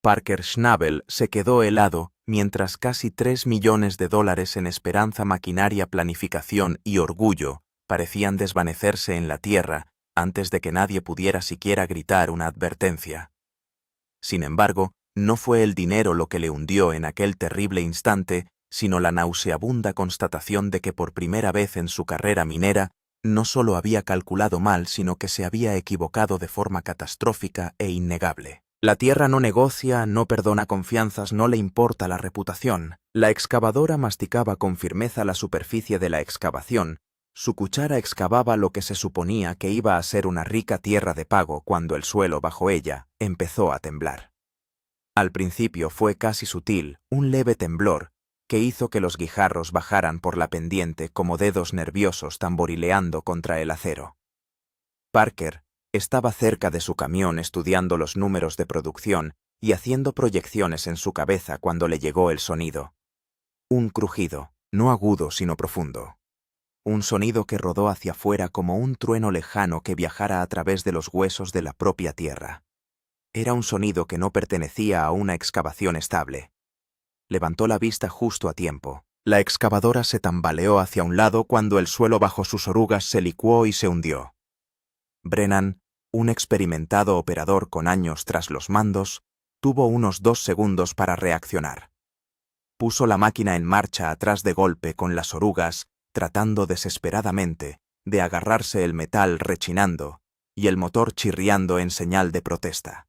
Parker Schnabel se quedó helado mientras casi $3 millones en esperanza, maquinaria, planificación y orgullo parecían desvanecerse en la tierra antes de que nadie pudiera siquiera gritar una advertencia. Sin embargo, no fue el dinero lo que le hundió en aquel terrible instante, sino la nauseabunda constatación de que por primera vez en su carrera minera no solo había calculado mal, sino que se había equivocado de forma catastrófica e innegable. La tierra no negocia, no perdona confianzas, no le importa la reputación. La excavadora masticaba con firmeza la superficie de la excavación. Su cuchara excavaba lo que se suponía que iba a ser una rica tierra de pago cuando el suelo bajo ella empezó a temblar. Al principio fue casi sutil, un leve temblor, que hizo que los guijarros bajaran por la pendiente como dedos nerviosos tamborileando contra el acero. Parker estaba cerca de su camión estudiando los números de producción y haciendo proyecciones en su cabeza cuando le llegó el sonido. Un crujido, no agudo sino profundo. Un sonido que rodó hacia afuera como un trueno lejano que viajara a través de los huesos de la propia tierra. Era un sonido que no pertenecía a una excavación estable. Levantó la vista justo a tiempo. La excavadora se tambaleó hacia un lado cuando el suelo bajo sus orugas se licuó y se hundió. Brennan, un experimentado operador con años tras los mandos, tuvo unos 2 segundos para reaccionar. Puso la máquina en marcha atrás de golpe con las orugas, tratando desesperadamente de agarrarse el metal rechinando y el motor chirriando en señal de protesta.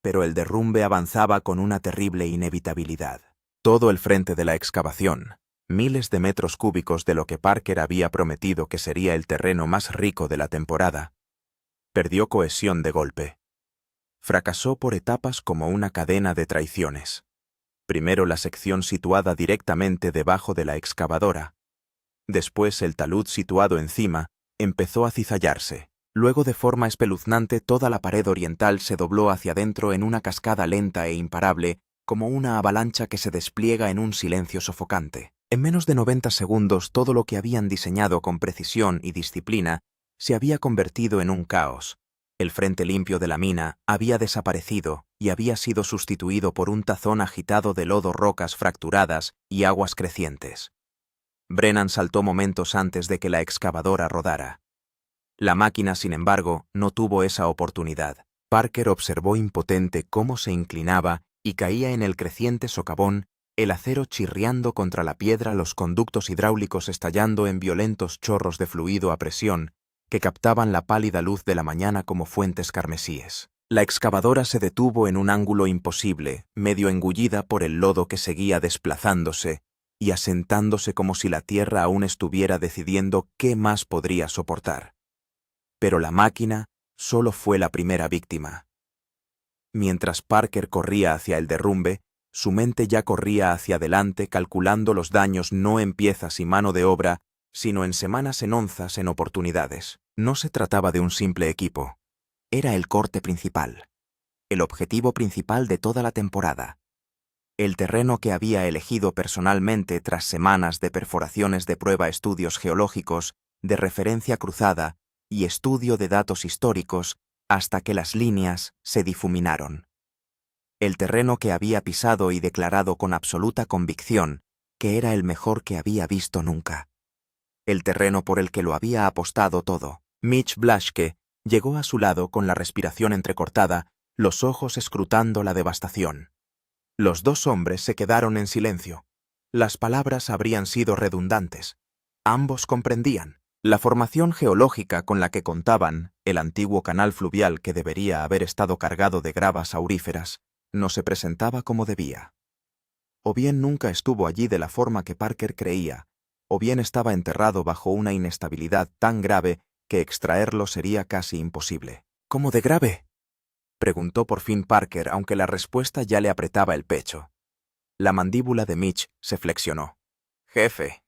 Pero el derrumbe avanzaba con una terrible inevitabilidad. Todo el frente de la excavación, miles de metros cúbicos de lo que Parker había prometido que sería el terreno más rico de la temporada, perdió cohesión de golpe. Fracasó por etapas como una cadena de traiciones. Primero la sección situada directamente debajo de la excavadora. Después el talud situado encima empezó a cizallarse. Luego, de forma espeluznante, toda la pared oriental se dobló hacia adentro en una cascada lenta e imparable, como una avalancha que se despliega en un silencio sofocante. En menos de 90 segundos, todo lo que habían diseñado con precisión y disciplina se había convertido en un caos. El frente limpio de la mina había desaparecido y había sido sustituido por un tazón agitado de lodo, rocas fracturadas y aguas crecientes. Brennan saltó momentos antes de que la excavadora rodara. La máquina, sin embargo, no tuvo esa oportunidad. Parker observó impotente cómo se inclinaba y caía en el creciente socavón, el acero chirriando contra la piedra, los conductos hidráulicos estallando en violentos chorros de fluido a presión que captaban la pálida luz de la mañana como fuentes carmesíes. La excavadora se detuvo en un ángulo imposible, medio engullida por el lodo que seguía desplazándose y asentándose como si la tierra aún estuviera decidiendo qué más podría soportar. Pero la máquina solo fue la primera víctima. Mientras Parker corría hacia el derrumbe, su mente ya corría hacia adelante calculando los daños no en piezas y mano de obra, sino en semanas, en onzas, en oportunidades. No se trataba de un simple equipo. Era el corte principal, el objetivo principal de toda la temporada. El terreno que había elegido personalmente tras semanas de perforaciones de prueba, estudios geológicos, de referencia cruzada y estudio de datos históricos hasta que las líneas se difuminaron. El terreno que había pisado y declarado con absoluta convicción que era el mejor que había visto nunca. El terreno por el que lo había apostado todo. Mitch Blaschke llegó a su lado con la respiración entrecortada, los ojos escrutando la devastación. Los dos hombres se quedaron en silencio. Las palabras habrían sido redundantes. Ambos comprendían. La formación geológica con la que contaban, el antiguo canal fluvial que debería haber estado cargado de gravas auríferas, no se presentaba como debía. O bien nunca estuvo allí de la forma que Parker creía, o bien estaba enterrado bajo una inestabilidad tan grave que extraerlo sería casi imposible. ¿Cómo de grave?, preguntó por fin Parker, aunque la respuesta ya le apretaba el pecho. La mandíbula de Mitch se flexionó. Jefe,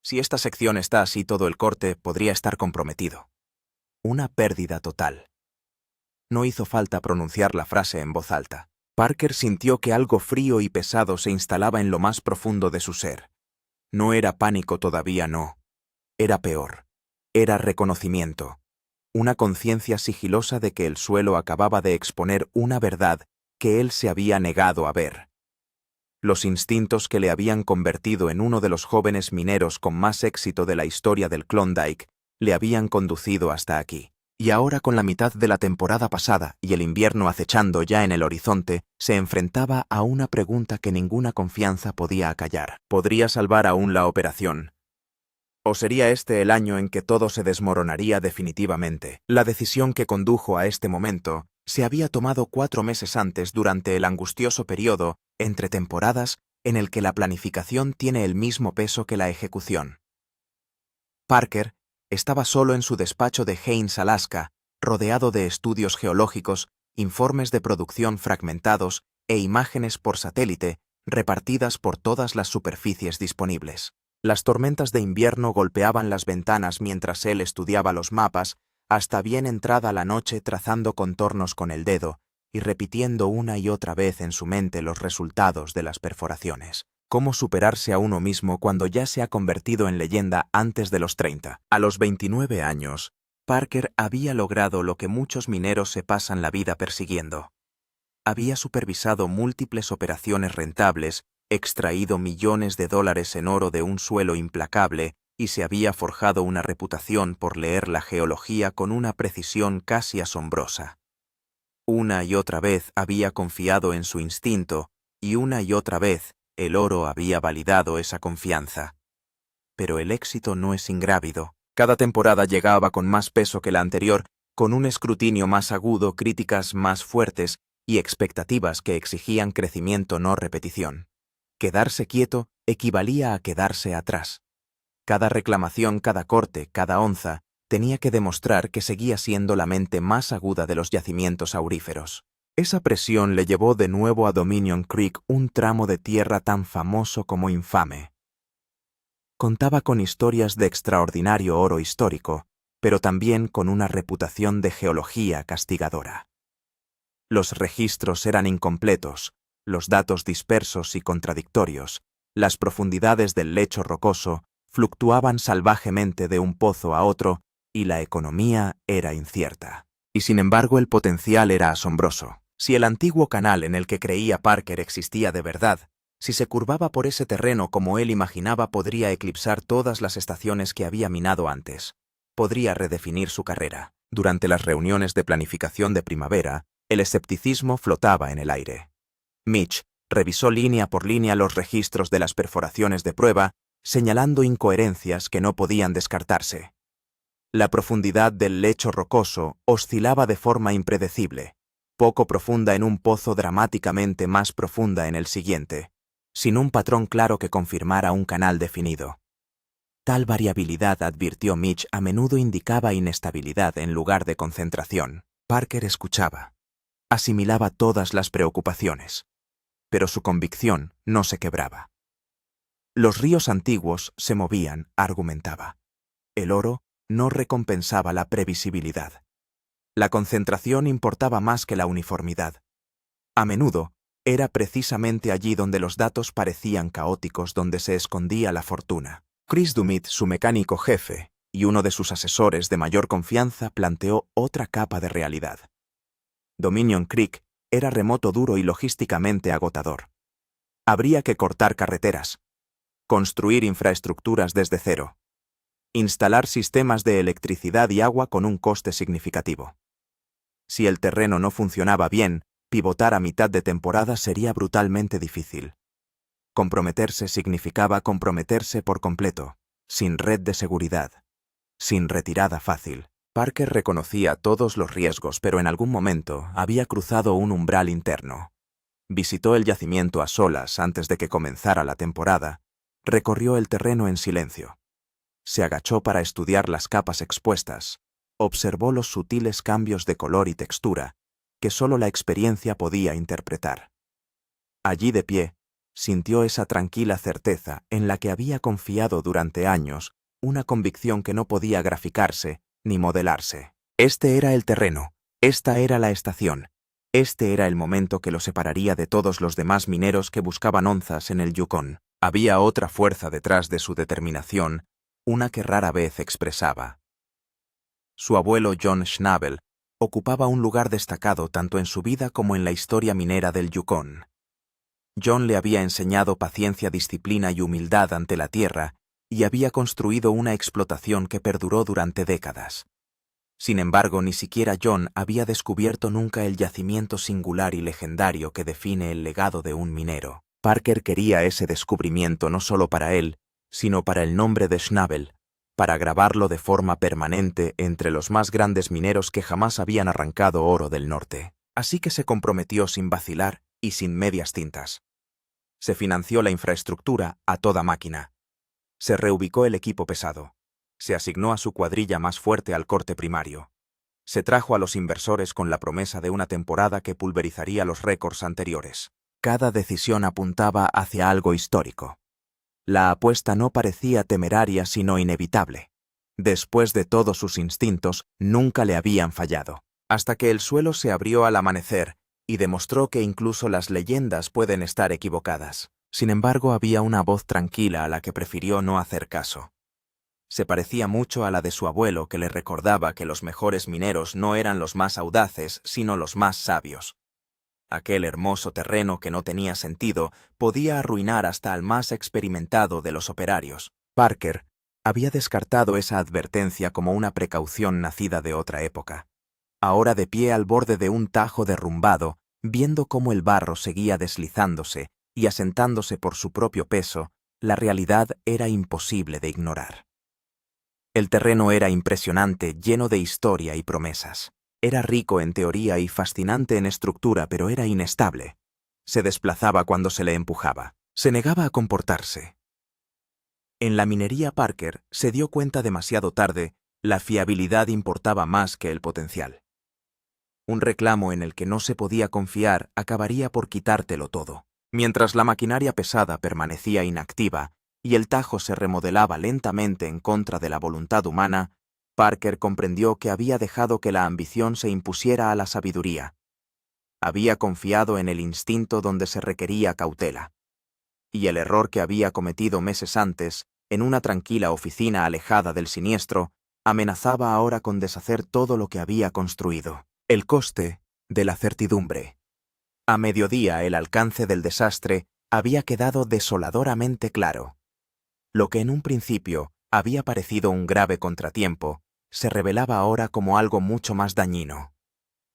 si esta sección está así, todo el corte podría estar comprometido. Una pérdida total. No hizo falta pronunciar la frase en voz alta. Parker sintió que algo frío y pesado se instalaba en lo más profundo de su ser. No era pánico todavía, no. Era peor. Era reconocimiento. Una conciencia sigilosa de que el suelo acababa de exponer una verdad que él se había negado a ver. Los instintos que le habían convertido en uno de los jóvenes mineros con más éxito de la historia del Klondike le habían conducido hasta aquí. Y ahora, con la mitad de la temporada pasada y el invierno acechando ya en el horizonte, se enfrentaba a una pregunta que ninguna confianza podía acallar. ¿Podría salvar aún la operación? ¿O sería este el año en que todo se desmoronaría definitivamente? La decisión que condujo a este momento se había tomado 4 meses antes, durante el angustioso periodo entre temporadas en el que la planificación tiene el mismo peso que la ejecución. Parker estaba solo en su despacho de Haines, Alaska, rodeado de estudios geológicos, informes de producción fragmentados e imágenes por satélite repartidas por todas las superficies disponibles. Las tormentas de invierno golpeaban las ventanas mientras él estudiaba los mapas, hasta bien entrada la noche, trazando contornos con el dedo y repitiendo una y otra vez en su mente los resultados de las perforaciones. ¿Cómo superarse a uno mismo cuando ya se ha convertido en leyenda antes de los 30? A los 29 años, Parker había logrado lo que muchos mineros se pasan la vida persiguiendo. Había supervisado múltiples operaciones rentables, extraído millones de dólares en oro de un suelo implacable y se había forjado una reputación por leer la geología con una precisión casi asombrosa. Una y otra vez había confiado en su instinto y una y otra vez el oro había validado esa confianza. Pero el éxito no es ingrávido. Cada temporada llegaba con más peso que la anterior, con un escrutinio más agudo, críticas más fuertes y expectativas que exigían crecimiento, no repetición. Quedarse quieto equivalía a quedarse atrás. Cada reclamación, cada corte, cada onza, tenía que demostrar que seguía siendo la mente más aguda de los yacimientos auríferos. Esa presión le llevó de nuevo a Dominion Creek, un tramo de tierra tan famoso como infame. Contaba con historias de extraordinario oro histórico, pero también con una reputación de geología castigadora. Los registros eran incompletos, los datos dispersos y contradictorios, las profundidades del lecho rocoso fluctuaban salvajemente de un pozo a otro y la economía era incierta. Y sin embargo el potencial era asombroso. Si el antiguo canal en el que creía Parker existía de verdad, si se curvaba por ese terreno como él imaginaba, podría eclipsar todas las estaciones que había minado antes. Podría redefinir su carrera. Durante las reuniones de planificación de primavera, el escepticismo flotaba en el aire. Mitch revisó línea por línea los registros de las perforaciones de prueba, señalando incoherencias que no podían descartarse. La profundidad del lecho rocoso oscilaba de forma impredecible, poco profunda en un pozo, dramáticamente más profunda en el siguiente, sin un patrón claro que confirmara un canal definido. Tal variabilidad, advirtió Mitch, a menudo indicaba inestabilidad en lugar de concentración. Parker escuchaba. Asimilaba todas las preocupaciones, pero su convicción no se quebraba. Los ríos antiguos se movían, argumentaba. El oro no recompensaba la previsibilidad. La concentración importaba más que la uniformidad. A menudo, era precisamente allí donde los datos parecían caóticos donde se escondía la fortuna. Chris Dumit, su mecánico jefe, y uno de sus asesores de mayor confianza, planteó otra capa de realidad. Dominion Creek era remoto, duro y logísticamente agotador. Habría que cortar carreteras, construir infraestructuras desde cero, instalar sistemas de electricidad y agua con un coste significativo. Si el terreno no funcionaba bien, pivotar a mitad de temporada sería brutalmente difícil. Comprometerse significaba comprometerse por completo, sin red de seguridad, sin retirada fácil. Parker reconocía todos los riesgos, pero en algún momento había cruzado un umbral interno. Visitó el yacimiento a solas antes de que comenzara la temporada, recorrió el terreno en silencio. Se agachó para estudiar las capas expuestas, observó los sutiles cambios de color y textura que solo la experiencia podía interpretar. Allí de pie, sintió esa tranquila certeza en la que había confiado durante años, una convicción que no podía graficarse ni modelarse. Este era el terreno, esta era la estación, este era el momento que lo separaría de todos los demás mineros que buscaban onzas en el Yukon. Había otra fuerza detrás de su determinación, una que rara vez expresaba. Su abuelo John Schnabel ocupaba un lugar destacado tanto en su vida como en la historia minera del Yukón. John le había enseñado paciencia, disciplina y humildad ante la tierra, y había construido una explotación que perduró durante décadas. Sin embargo, ni siquiera John había descubierto nunca el yacimiento singular y legendario que define el legado de un minero. Parker quería ese descubrimiento no solo para él, sino para el nombre de Schnabel, para grabarlo de forma permanente entre los más grandes mineros que jamás habían arrancado oro del norte. Así que se comprometió sin vacilar y sin medias tintas. Se financió la infraestructura a toda máquina. Se reubicó el equipo pesado. Se asignó a su cuadrilla más fuerte al corte primario. Se trajo a los inversores con la promesa de una temporada que pulverizaría los récords anteriores. Cada decisión apuntaba hacia algo histórico. La apuesta no parecía temeraria sino inevitable. Después de todos sus instintos, nunca le habían fallado. Hasta que el suelo se abrió al amanecer y demostró que incluso las leyendas pueden estar equivocadas. Sin embargo, había una voz tranquila a la que prefirió no hacer caso. Se parecía mucho a la de su abuelo, que le recordaba que los mejores mineros no eran los más audaces, sino los más sabios. Aquel hermoso terreno que no tenía sentido podía arruinar hasta al más experimentado de los operarios. Parker había descartado esa advertencia como una precaución nacida de otra época. Ahora, de pie al borde de un tajo derrumbado, viendo cómo el barro seguía deslizándose y asentándose por su propio peso, la realidad era imposible de ignorar. El terreno era impresionante, lleno de historia y promesas. Era rico en teoría y fascinante en estructura, pero era inestable. Se desplazaba cuando se le empujaba. Se negaba a comportarse. En la minería, Parker se dio cuenta demasiado tarde, la fiabilidad importaba más que el potencial. Un reclamo en el que no se podía confiar acabaría por quitártelo todo. Mientras la maquinaria pesada permanecía inactiva y el tajo se remodelaba lentamente en contra de la voluntad humana, Parker comprendió que había dejado que la ambición se impusiera a la sabiduría. Había confiado en el instinto donde se requería cautela. Y el error que había cometido meses antes, en una tranquila oficina alejada del siniestro, amenazaba ahora con deshacer todo lo que había construido. El coste de la certidumbre. A mediodía, el alcance del desastre había quedado desoladoramente claro. Lo que en un principio había parecido un grave contratiempo, se revelaba ahora como algo mucho más dañino.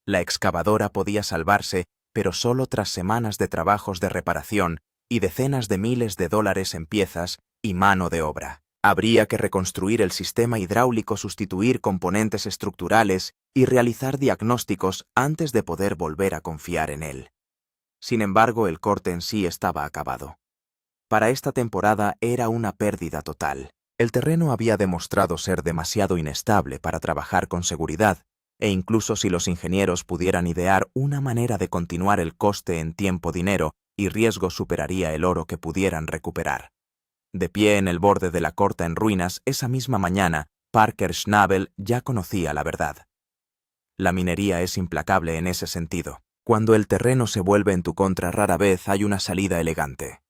La excavadora podía salvarse, pero solo tras semanas de trabajos de reparación y decenas de miles de dólares en piezas y mano de obra. Habría que reconstruir el sistema hidráulico, sustituir componentes estructurales y realizar diagnósticos antes de poder volver a confiar en él. Sin embargo, el corte en sí estaba acabado. Para esta temporada era una pérdida total. El terreno había demostrado ser demasiado inestable para trabajar con seguridad, e incluso si los ingenieros pudieran idear una manera de continuar, el coste en tiempo, dinero y riesgo superaría el oro que pudieran recuperar. De pie en el borde de la corta en ruinas, esa misma mañana, Parker Schnabel ya conocía la verdad. La minería es implacable en ese sentido. Cuando el terreno se vuelve en tu contra, rara vez hay una salida elegante.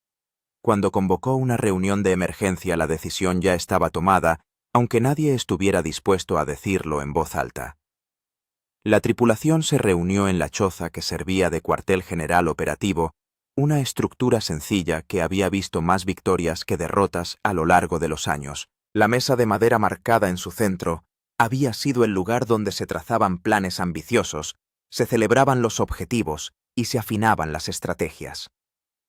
Cuando convocó una reunión de emergencia, la decisión ya estaba tomada, aunque nadie estuviera dispuesto a decirlo en voz alta. La tripulación se reunió en la choza que servía de cuartel general operativo, una estructura sencilla que había visto más victorias que derrotas a lo largo de los años. La mesa de madera marcada en su centro había sido el lugar donde se trazaban planes ambiciosos, se celebraban los objetivos y se afinaban las estrategias.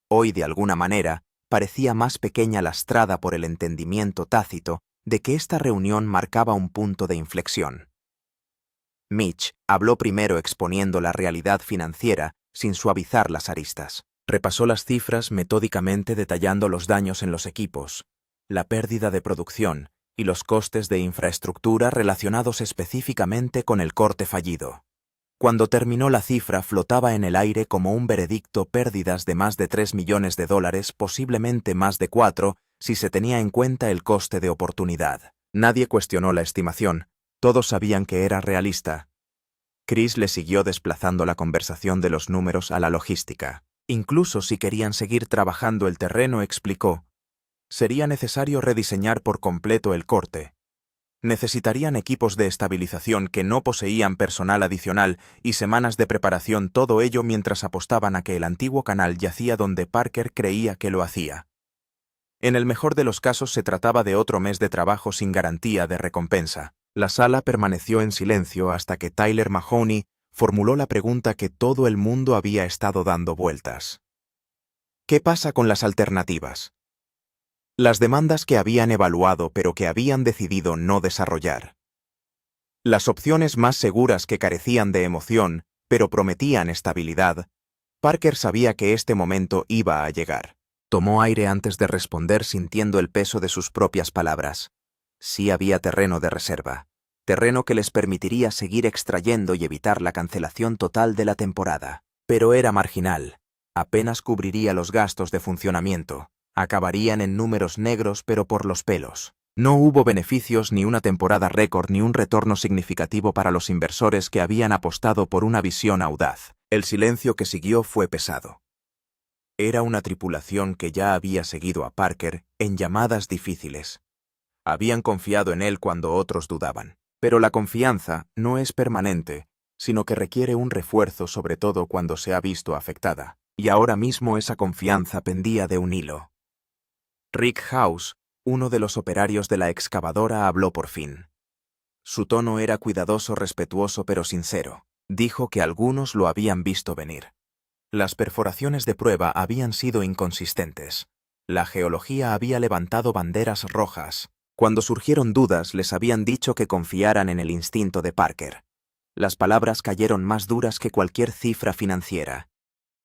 Hoy, de alguna manera, parecía más pequeña, lastrada por el entendimiento tácito de que esta reunión marcaba un punto de inflexión. Mitch habló primero, exponiendo la realidad financiera sin suavizar las aristas. Repasó las cifras metódicamente, detallando los daños en los equipos, la pérdida de producción y los costes de infraestructura relacionados específicamente con el corte fallido. Cuando terminó, la cifra flotaba en el aire como un veredicto: pérdidas de más de $3 millones, posiblemente más de 4 si se tenía en cuenta el coste de oportunidad. Nadie cuestionó la estimación, todos sabían que era realista. Chris le siguió desplazando la conversación de los números a la logística. Incluso si querían seguir trabajando el terreno, explicó, sería necesario rediseñar por completo el corte. Necesitarían equipos de estabilización que no poseían personal adicional y semanas de preparación, todo ello mientras apostaban a que el antiguo canal yacía donde Parker creía que lo hacía. En el mejor de los casos se trataba de otro mes de trabajo sin garantía de recompensa. La sala permaneció en silencio hasta que Tyler Mahoney formuló la pregunta que todo el mundo había estado dando vueltas. ¿Qué pasa con las alternativas? Las demandas que habían evaluado pero que habían decidido no desarrollar. Las opciones más seguras que carecían de emoción, pero prometían estabilidad. Parker sabía que este momento iba a llegar. Tomó aire antes de responder, sintiendo el peso de sus propias palabras. Sí había terreno de reserva. Terreno que les permitiría seguir extrayendo y evitar la cancelación total de la temporada. Pero era marginal. Apenas cubriría los gastos de funcionamiento. Acabarían en números negros pero por los pelos. No hubo beneficios, ni una temporada récord, ni un retorno significativo para los inversores que habían apostado por una visión audaz. El silencio que siguió fue pesado. Era una tripulación que ya había seguido a Parker en llamadas difíciles. Habían confiado en él cuando otros dudaban. Pero la confianza no es permanente, sino que requiere un refuerzo, sobre todo cuando se ha visto afectada. Y ahora mismo esa confianza pendía de un hilo. Rick House, uno de los operarios de la excavadora, habló por fin. Su tono era cuidadoso, respetuoso pero sincero. Dijo que algunos lo habían visto venir. Las perforaciones de prueba habían sido inconsistentes. La geología había levantado banderas rojas. Cuando surgieron dudas, les habían dicho que confiaran en el instinto de Parker. Las palabras cayeron más duras que cualquier cifra financiera.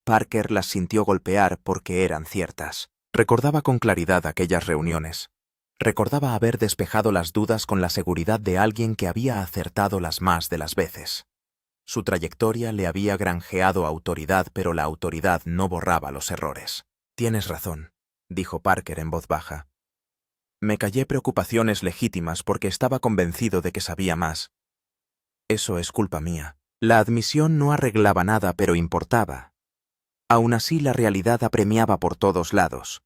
Parker las sintió golpear porque eran ciertas. Recordaba con claridad aquellas reuniones. Recordaba haber despejado las dudas con la seguridad de alguien que había acertado las más de las veces. Su trayectoria le había granjeado autoridad, pero la autoridad no borraba los errores. «Tienes razón», dijo Parker en voz baja. «Me callé preocupaciones legítimas porque estaba convencido de que sabía más. Eso es culpa mía». La admisión no arreglaba nada, pero importaba. Aún así, la realidad apremiaba por todos lados.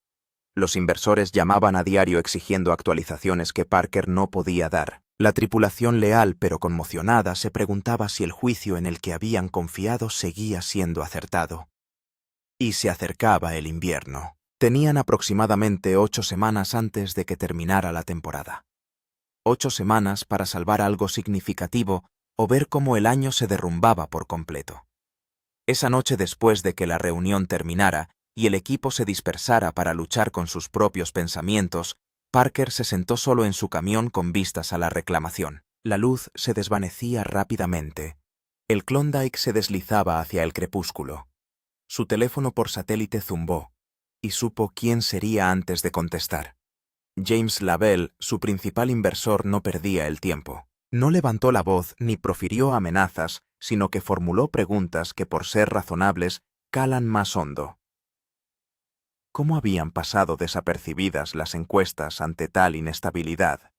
Los inversores llamaban a diario exigiendo actualizaciones que Parker no podía dar. La tripulación, leal pero conmocionada, se preguntaba si el juicio en el que habían confiado seguía siendo acertado. Y se acercaba el invierno. Tenían aproximadamente 8 semanas antes de que terminara la temporada. 8 semanas para salvar algo significativo o ver cómo el año se derrumbaba por completo. Esa noche, después de que la reunión terminara y el equipo se dispersara para luchar con sus propios pensamientos, Parker se sentó solo en su camión con vistas a la reclamación. La luz se desvanecía rápidamente. El Klondike se deslizaba hacia el crepúsculo. Su teléfono por satélite zumbó, y supo quién sería antes de contestar. James Lavelle, su principal inversor, no perdía el tiempo. No levantó la voz ni profirió amenazas, sino que formuló preguntas que, por ser razonables, calan más hondo. ¿Cómo habían pasado desapercibidas las encuestas ante tal inestabilidad?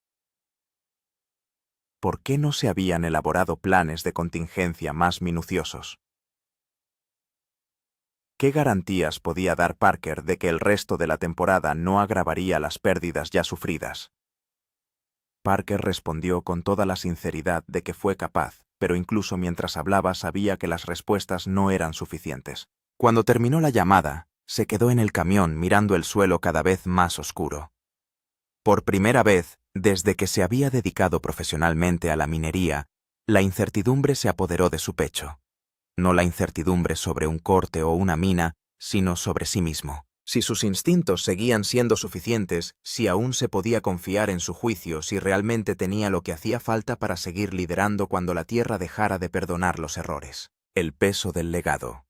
¿Por qué no se habían elaborado planes de contingencia más minuciosos? ¿Qué garantías podía dar Parker de que el resto de la temporada no agravaría las pérdidas ya sufridas? Parker respondió con toda la sinceridad de que fue capaz, pero incluso mientras hablaba sabía que las respuestas no eran suficientes. Cuando terminó la llamada, se quedó en el camión mirando el suelo cada vez más oscuro. Por primera vez, desde que se había dedicado profesionalmente a la minería, la incertidumbre se apoderó de su pecho. No la incertidumbre sobre un corte o una mina, sino sobre sí mismo. Si sus instintos seguían siendo suficientes, si aún se podía confiar en su juicio, si realmente tenía lo que hacía falta para seguir liderando cuando la Tierra dejara de perdonar los errores. El peso del legado.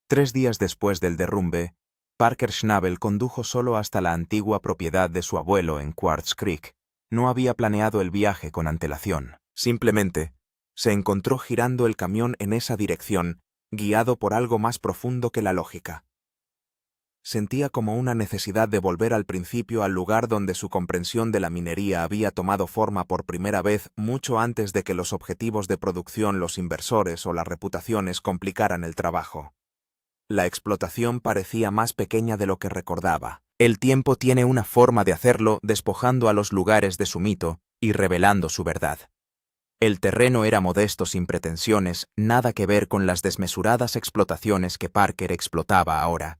3 días después del derrumbe, Parker Schnabel condujo solo hasta la antigua propiedad de su abuelo en Quartz Creek. No había planeado el viaje con antelación. Simplemente, se encontró girando el camión en esa dirección, guiado por algo más profundo que la lógica. Sentía como una necesidad de volver al principio, al lugar donde su comprensión de la minería había tomado forma por primera vez mucho antes de que los objetivos de producción, los inversores o las reputaciones complicaran el trabajo. La explotación parecía más pequeña de lo que recordaba. El tiempo tiene una forma de hacerlo, despojando a los lugares de su mito, y revelando su verdad. El terreno era modesto sin pretensiones, nada que ver con las desmesuradas explotaciones que Parker explotaba ahora.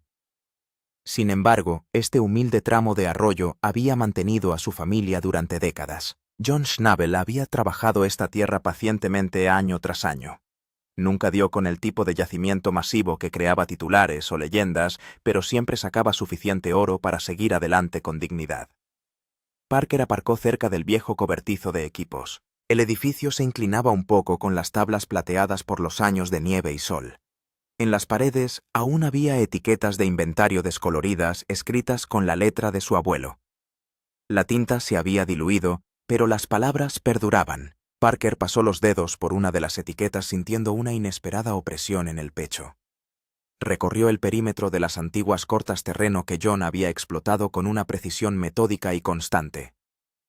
Sin embargo, este humilde tramo de arroyo había mantenido a su familia durante décadas. John Schnabel había trabajado esta tierra pacientemente año tras año. Nunca dio con el tipo de yacimiento masivo que creaba titulares o leyendas, pero siempre sacaba suficiente oro para seguir adelante con dignidad. Parker aparcó cerca del viejo cobertizo de equipos. El edificio se inclinaba un poco con las tablas plateadas por los años de nieve y sol. En las paredes aún había etiquetas de inventario descoloridas escritas con la letra de su abuelo. La tinta se había diluido, pero las palabras perduraban. Parker pasó los dedos por una de las etiquetas sintiendo una inesperada opresión en el pecho. Recorrió el perímetro de las antiguas cortas terreno que John había explotado con una precisión metódica y constante.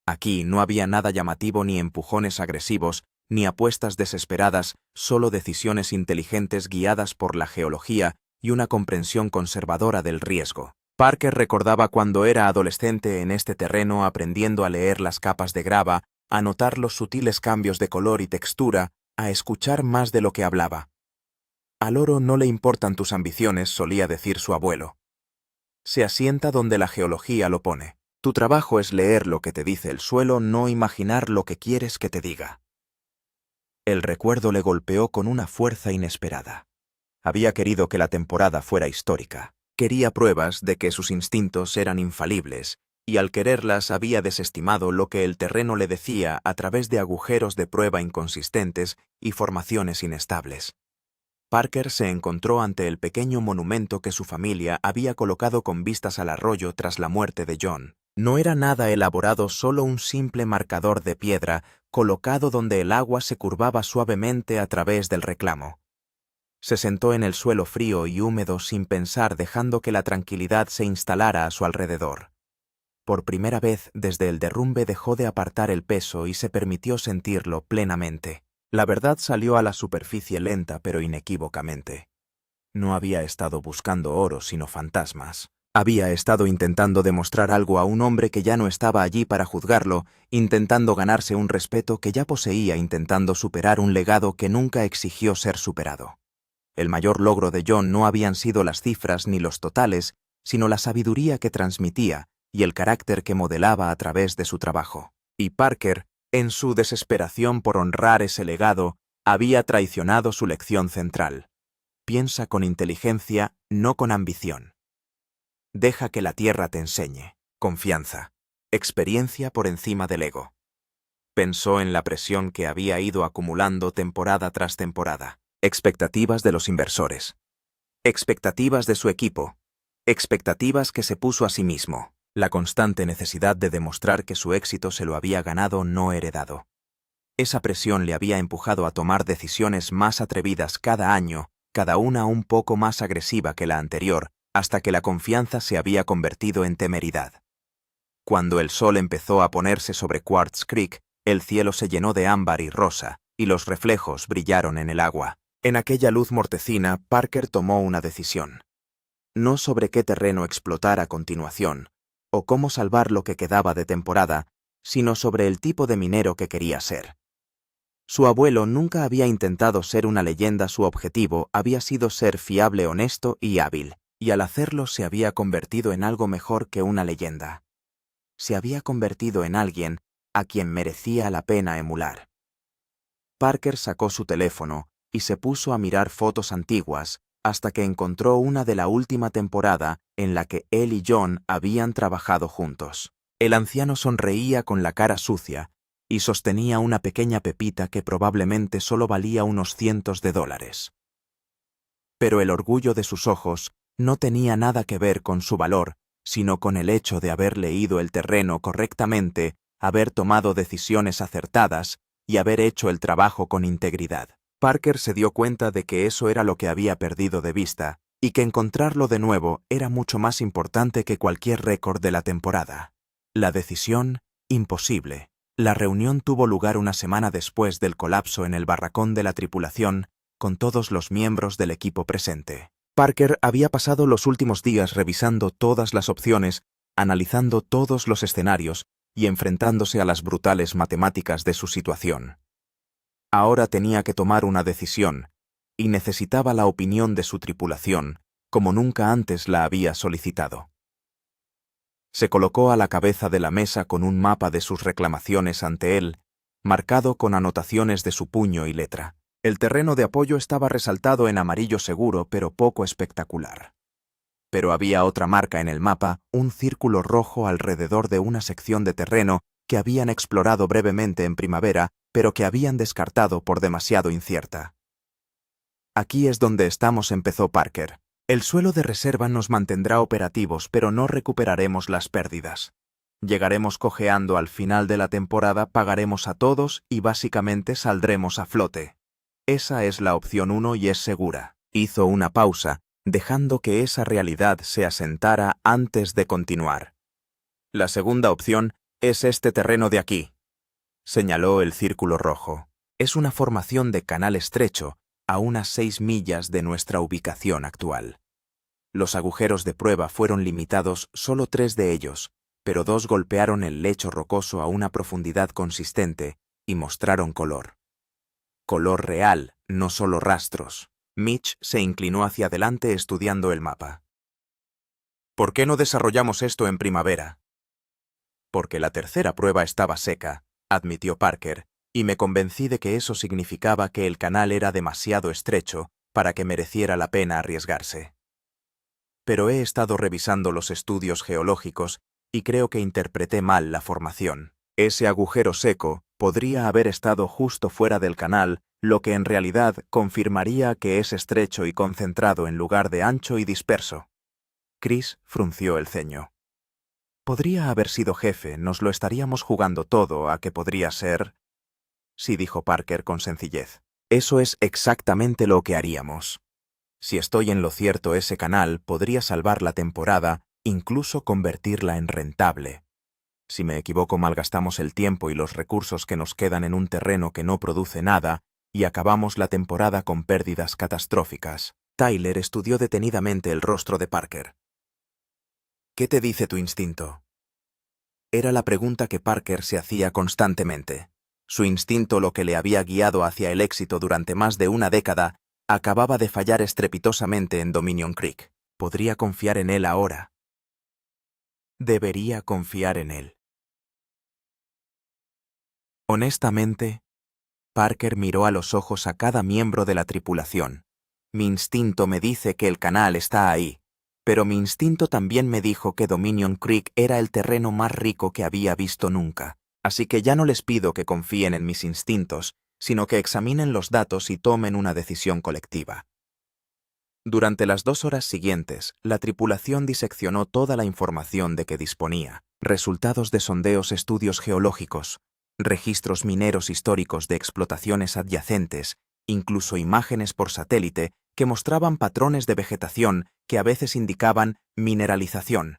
Aquí no había nada llamativo ni empujones agresivos, ni apuestas desesperadas, solo decisiones inteligentes guiadas por la geología y una comprensión conservadora del riesgo. Parker recordaba cuando era adolescente en este terreno aprendiendo a leer las capas de grava, a notar los sutiles cambios de color y textura, a escuchar más de lo que hablaba. Al oro no le importan tus ambiciones, solía decir su abuelo. Se asienta donde la geología lo pone. Tu trabajo es leer lo que te dice el suelo, no imaginar lo que quieres que te diga. El recuerdo le golpeó con una fuerza inesperada. Había querido que la temporada fuera histórica. Quería pruebas de que sus instintos eran infalibles, y al quererlas había desestimado lo que el terreno le decía a través de agujeros de prueba inconsistentes y formaciones inestables. Parker se encontró ante el pequeño monumento que su familia había colocado con vistas al arroyo tras la muerte de John. No era nada elaborado, solo un simple marcador de piedra colocado donde el agua se curvaba suavemente a través del reclamo. Se sentó en el suelo frío y húmedo sin pensar, dejando que la tranquilidad se instalara a su alrededor. Por primera vez desde el derrumbe dejó de apartar el peso y se permitió sentirlo plenamente. La verdad salió a la superficie lenta pero inequívocamente. No había estado buscando oro sino fantasmas. Había estado intentando demostrar algo a un hombre que ya no estaba allí para juzgarlo, intentando ganarse un respeto que ya poseía, intentando superar un legado que nunca exigió ser superado. El mayor logro de John no habían sido las cifras ni los totales, sino la sabiduría que transmitía y el carácter que modelaba a través de su trabajo. Y Parker, en su desesperación por honrar ese legado, había traicionado su lección central. Piensa con inteligencia, no con ambición. Deja que la tierra te enseñe. Confianza. Experiencia por encima del ego. Pensó en la presión que había ido acumulando temporada tras temporada. Expectativas de los inversores. Expectativas de su equipo. Expectativas que se puso a sí mismo. La constante necesidad de demostrar que su éxito se lo había ganado, no heredado. Esa presión le había empujado a tomar decisiones más atrevidas cada año, cada una un poco más agresiva que la anterior, hasta que la confianza se había convertido en temeridad. Cuando el sol empezó a ponerse sobre Quartz Creek, el cielo se llenó de ámbar y rosa, y los reflejos brillaron en el agua. En aquella luz mortecina, Parker tomó una decisión. No sobre qué terreno explotar a continuación, o cómo salvar lo que quedaba de temporada, sino sobre el tipo de minero que quería ser. Su abuelo nunca había intentado ser una leyenda, su objetivo había sido ser fiable, honesto y hábil, y al hacerlo se había convertido en algo mejor que una leyenda. Se había convertido en alguien a quien merecía la pena emular. Parker sacó su teléfono y se puso a mirar fotos antiguas hasta que encontró una de la última temporada en la que él y John habían trabajado juntos. El anciano sonreía con la cara sucia y sostenía una pequeña pepita que probablemente solo valía unos cientos de dólares. Pero el orgullo de sus ojos no tenía nada que ver con su valor, sino con el hecho de haber leído el terreno correctamente, haber tomado decisiones acertadas y haber hecho el trabajo con integridad. Parker se dio cuenta de que eso era lo que había perdido de vista, y que encontrarlo de nuevo era mucho más importante que cualquier récord de la temporada. La decisión, imposible. La reunión tuvo lugar una semana después del colapso en el barracón de la tripulación, con todos los miembros del equipo presente. Parker había pasado los últimos días revisando todas las opciones, analizando todos los escenarios y enfrentándose a las brutales matemáticas de su situación. Ahora tenía que tomar una decisión, y necesitaba la opinión de su tripulación, como nunca antes la había solicitado. Se colocó a la cabeza de la mesa con un mapa de sus reclamaciones ante él, marcado con anotaciones de su puño y letra. El terreno de apoyo estaba resaltado en amarillo seguro, pero poco espectacular. Pero había otra marca en el mapa, un círculo rojo alrededor de una sección de terreno que habían explorado brevemente en primavera, pero que habían descartado por demasiado incierta. Aquí es donde estamos, empezó Parker. El suelo de reserva nos mantendrá operativos, pero no recuperaremos las pérdidas. Llegaremos cojeando al final de la temporada, pagaremos a todos y básicamente saldremos a flote. Esa es la opción 1 y es segura. Hizo una pausa, dejando que esa realidad se asentara antes de continuar. La segunda opción es este terreno de aquí, señaló el círculo rojo. Es una formación de canal estrecho, a unas 6 millas de nuestra ubicación actual. Los agujeros de prueba fueron limitados, solo 3 de ellos, pero 2 golpearon el lecho rocoso a una profundidad consistente y mostraron color. Color real, no solo rastros. Mitch se inclinó hacia adelante estudiando el mapa. ¿Por qué no desarrollamos esto en primavera? Porque la tercera prueba estaba seca, admitió Parker, y me convencí de que eso significaba que el canal era demasiado estrecho para que mereciera la pena arriesgarse. Pero he estado revisando los estudios geológicos y creo que interpreté mal la formación. Ese agujero seco podría haber estado justo fuera del canal, lo que en realidad confirmaría que es estrecho y concentrado en lugar de ancho y disperso. Chris frunció el ceño. Podría haber sido jefe, nos lo estaríamos jugando todo a que podría ser... Sí, dijo Parker con sencillez. Eso es exactamente lo que haríamos. Si estoy en lo cierto, ese canal podría salvar la temporada, incluso convertirla en rentable. Si me equivoco, malgastamos el tiempo y los recursos que nos quedan en un terreno que no produce nada y acabamos la temporada con pérdidas catastróficas. Tyler estudió detenidamente el rostro de Parker. ¿Qué te dice tu instinto? Era la pregunta que Parker se hacía constantemente. Su instinto, lo que le había guiado hacia el éxito durante más de una década, acababa de fallar estrepitosamente en Dominion Creek. ¿Podría confiar en él ahora? Debería confiar en él. Honestamente, Parker miró a los ojos a cada miembro de la tripulación. Mi instinto me dice que el canal está ahí, pero mi instinto también me dijo que Dominion Creek era el terreno más rico que había visto nunca. Así que ya no les pido que confíen en mis instintos, sino que examinen los datos y tomen una decisión colectiva. Durante las 2 horas siguientes, la tripulación diseccionó toda la información de que disponía, resultados de sondeos, estudios geológicos, registros mineros históricos de explotaciones adyacentes, incluso imágenes por satélite que mostraban patrones de vegetación que a veces indicaban mineralización.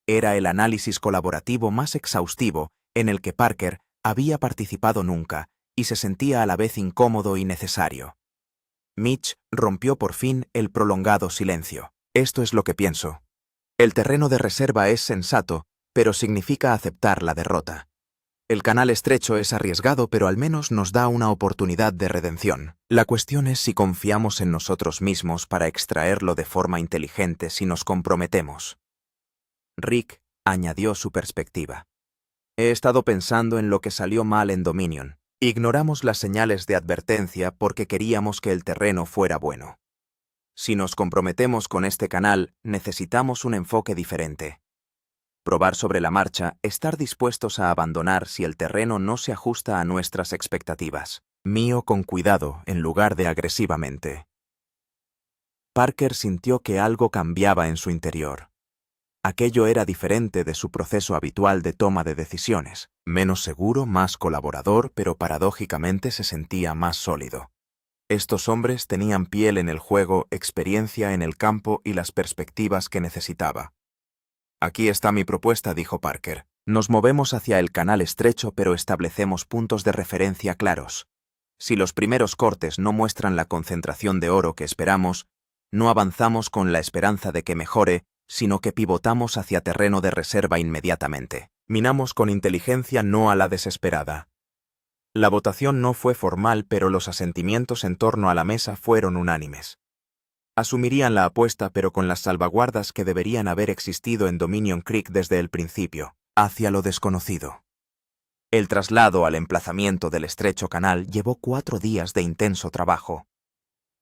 Era el análisis colaborativo más exhaustivo en el que Parker había participado nunca y se sentía a la vez incómodo y necesario. Mitch rompió por fin el prolongado silencio. Esto es lo que pienso. El terreno de reserva es sensato, pero significa aceptar la derrota. El canal estrecho es arriesgado, pero al menos nos da una oportunidad de redención. La cuestión es si confiamos en nosotros mismos para extraerlo de forma inteligente si nos comprometemos. Rick añadió su perspectiva. He estado pensando en lo que salió mal en Dominion. Ignoramos las señales de advertencia porque queríamos que el terreno fuera bueno. Si nos comprometemos con este canal, necesitamos un enfoque diferente. Probar sobre la marcha, estar dispuestos a abandonar si el terreno no se ajusta a nuestras expectativas. Mío con cuidado en lugar de agresivamente. Parker sintió que algo cambiaba en su interior. Aquello era diferente de su proceso habitual de toma de decisiones. Menos seguro, más colaborador, pero paradójicamente se sentía más sólido. Estos hombres tenían piel en el juego, experiencia en el campo y las perspectivas que necesitaba. Aquí está mi propuesta, dijo Parker. Nos movemos hacia el canal estrecho, pero establecemos puntos de referencia claros. Si los primeros cortes no muestran la concentración de oro que esperamos, no avanzamos con la esperanza de que mejore, sino que pivotamos hacia terreno de reserva inmediatamente. Minamos con inteligencia, no a la desesperada. La votación no fue formal, pero los asentimientos en torno a la mesa fueron unánimes. Asumirían la apuesta, pero con las salvaguardas que deberían haber existido en Dominion Creek desde el principio, hacia lo desconocido. El traslado al emplazamiento del estrecho canal llevó 4 días de intenso trabajo.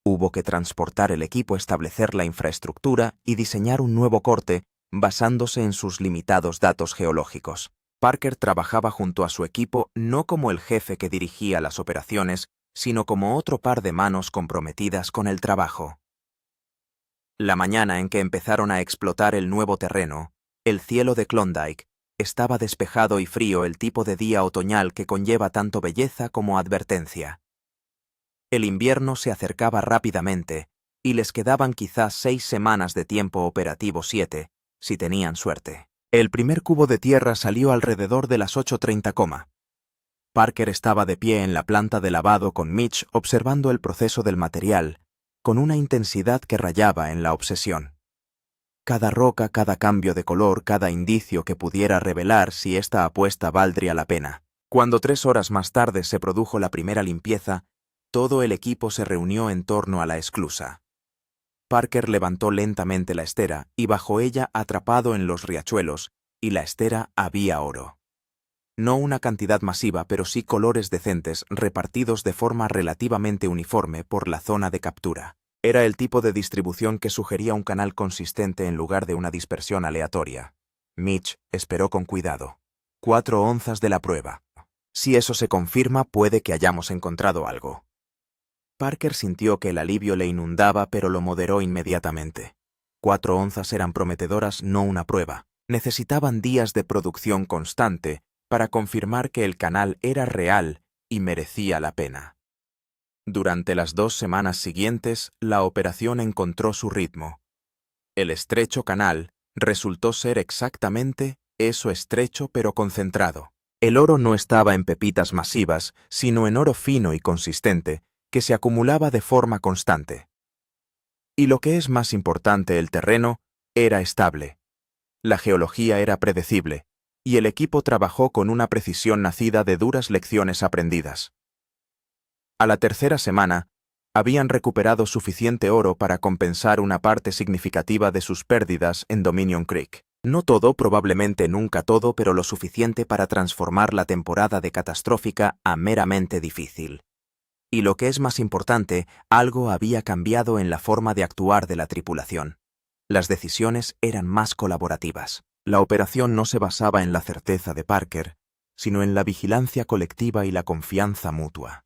Hubo que transportar el equipo, establecer la infraestructura y diseñar un nuevo corte basándose en sus limitados datos geológicos. Parker trabajaba junto a su equipo no como el jefe que dirigía las operaciones, sino como otro par de manos comprometidas con el trabajo. La mañana en que empezaron a explotar el nuevo terreno, el cielo de Klondike estaba despejado y frío, el tipo de día otoñal que conlleva tanto belleza como advertencia. El invierno se acercaba rápidamente y les quedaban quizás 6 semanas de tiempo operativo, 7, si tenían suerte. El primer cubo de tierra salió alrededor de las 8:30. Parker estaba de pie en la planta de lavado con Mitch observando el proceso del material, con una intensidad que rayaba en la obsesión. Cada roca, cada cambio de color, cada indicio que pudiera revelar si esta apuesta valdría la pena. Cuando 3 horas más tarde se produjo la primera limpieza, todo el equipo se reunió en torno a la esclusa. Parker levantó lentamente la estera y bajo ella, atrapado en los riachuelos, y la estera había oro. No una cantidad masiva, pero sí colores decentes repartidos de forma relativamente uniforme por la zona de captura. Era el tipo de distribución que sugería un canal consistente en lugar de una dispersión aleatoria. Mitch esperó con cuidado. 4 onzas de la prueba. Si eso se confirma, puede que hayamos encontrado algo. Parker sintió que el alivio le inundaba, pero lo moderó inmediatamente. 4 onzas eran prometedoras, no una prueba. Necesitaban días de producción constante para confirmar que el canal era real y merecía la pena. Durante las 2 semanas siguientes, la operación encontró su ritmo. El estrecho canal resultó ser exactamente eso, estrecho pero concentrado. El oro no estaba en pepitas masivas, sino en oro fino y consistente, que se acumulaba de forma constante. Y lo que es más importante, el terreno era estable. La geología era predecible, y el equipo trabajó con una precisión nacida de duras lecciones aprendidas. A la tercera semana, habían recuperado suficiente oro para compensar una parte significativa de sus pérdidas en Dominion Creek. No todo, probablemente nunca todo, pero lo suficiente para transformar la temporada de catastrófica a meramente difícil. Y lo que es más importante, algo había cambiado en la forma de actuar de la tripulación. Las decisiones eran más colaborativas. La operación no se basaba en la certeza de Parker, sino en la vigilancia colectiva y la confianza mutua.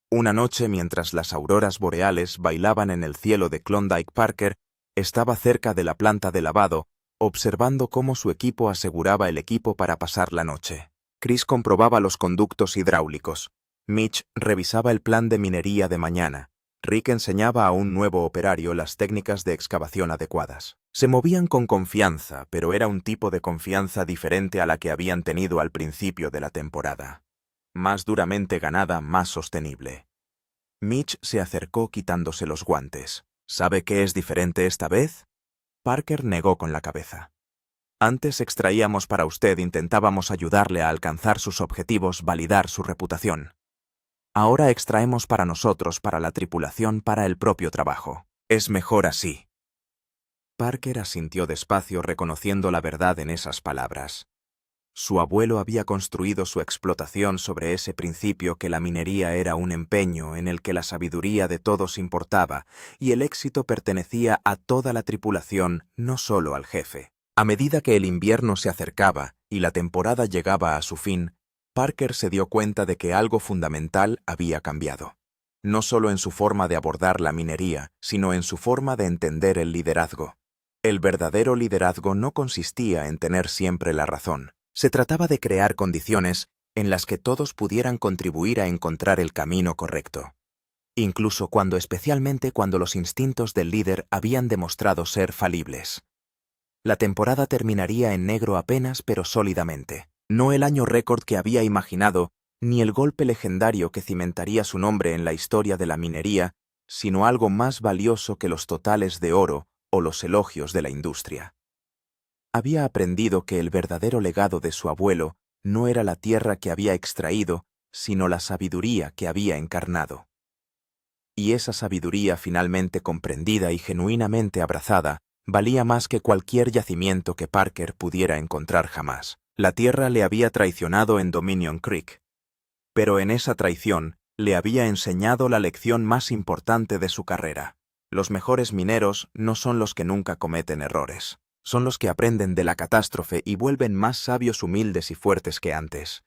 Una noche, mientras las auroras boreales bailaban en el cielo de Klondike, Parker estaba cerca de la planta de lavado, observando cómo su equipo aseguraba el equipo para pasar la noche. Chris comprobaba los conductos hidráulicos. Mitch revisaba el plan de minería de mañana. Rick enseñaba a un nuevo operario las técnicas de excavación adecuadas. Se movían con confianza, pero era un tipo de confianza diferente a la que habían tenido al principio de la temporada. Más duramente ganada, más sostenible. Mitch se acercó quitándose los guantes. ¿Sabe qué es diferente esta vez? Parker negó con la cabeza. Antes extraíamos para usted, intentábamos ayudarle a alcanzar sus objetivos, validar su reputación. Ahora extraemos para nosotros, para la tripulación, para el propio trabajo. Es mejor así. Parker asintió despacio, reconociendo la verdad en esas palabras. Su abuelo había construido su explotación sobre ese principio que la minería era un empeño en el que la sabiduría de todos importaba y el éxito pertenecía a toda la tripulación, no solo al jefe. A medida que el invierno se acercaba y la temporada llegaba a su fin, Parker se dio cuenta de que algo fundamental había cambiado. No solo en su forma de abordar la minería, sino en su forma de entender el liderazgo. El verdadero liderazgo no consistía en tener siempre la razón. Se trataba de crear condiciones en las que todos pudieran contribuir a encontrar el camino correcto. Incluso especialmente cuando los instintos del líder habían demostrado ser falibles. La temporada terminaría en negro apenas pero sólidamente. No el año récord que había imaginado, ni el golpe legendario que cimentaría su nombre en la historia de la minería, sino algo más valioso que los totales de oro o los elogios de la industria. Había aprendido que el verdadero legado de su abuelo no era la tierra que había extraído, sino la sabiduría que había encarnado. Y esa sabiduría finalmente comprendida y genuinamente abrazada valía más que cualquier yacimiento que Parker pudiera encontrar jamás. La tierra le había traicionado en Dominion Creek, pero en esa traición le había enseñado la lección más importante de su carrera. Los mejores mineros no son los que nunca cometen errores. Son los que aprenden de la catástrofe y vuelven más sabios, humildes y fuertes que antes.